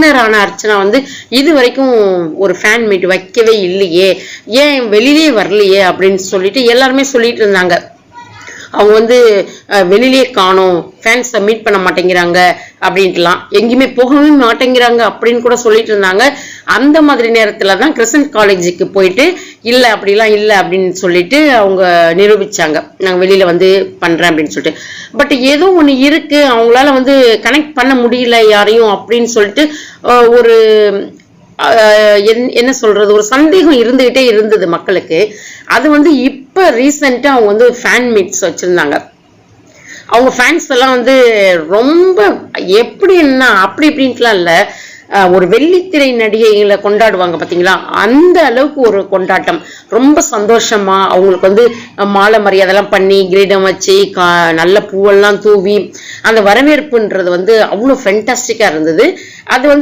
Winner ஆன அர்ச்சனா வந்து இது வரைக்கும் ஒரு ஃபேன் மீட் வைக்கவே இல்லையே, ஏன் வெளியிலே வரலையே அப்படின்னு சொல்லிட்டு எல்லாருமே சொல்லிட்டு இருந்தாங்க. அவங்க வந்து வெளியிலே காணோம், ஃபேன்ஸை மீட் பண்ண மாட்டேங்கிறாங்க அப்படின்ட்டுலாம், எங்கேயுமே போகவே மாட்டேங்கிறாங்க அப்படின்னு கூட சொல்லிட்டு இருந்தாங்க. அந்த மாதிரி நேரத்துல தான் கிறிஸ்டன் காலேஜுக்கு போயிட்டு இல்லை அப்படிலாம் இல்லை அப்படின்னு சொல்லிட்டு அவங்க நிரூபிச்சாங்க, நாங்கள் வெளியில வந்து பண்றேன் அப்படின்னு சொல்லிட்டு. பட் ஏதோ ஒன்று இருக்கு, அவங்களால வந்து கனெக்ட் பண்ண முடியல யாரையும் அப்படின்னு சொல்லிட்டு ஒரு என்ன சொல்றது, ஒரு சந்தேகம் இருந்துகிட்டே இருந்தது மக்களுக்கு. அது வந்து இப்ப ரீசெண்டா அவங்க வந்து ஃபேன் மீட்ஸ் வச்சிருந்தாங்க. அவங்க ஃபேன்ஸ் எல்லாம் வந்து ரொம்ப எப்படின்னா அப்படி இப்படின்ட்டுலாம் இல்ல, ஒரு வெள்ளித்திரை நடிகைகளை கொண்டாடுவாங்க பாத்தீங்களா, அந்த அளவுக்கு ஒரு கொண்டாட்டம். ரொம்ப சந்தோஷமா அவங்களுக்கு வந்து மாலை மரியாதைலாம் பண்ணி கிரீடம் வச்சு நல்ல பூவெல்லாம் தூவி அந்த வரவேற்புன்றது வந்து அவ்வளவு ஃபென்டாஸ்டிக்கா இருந்தது. அது வந்து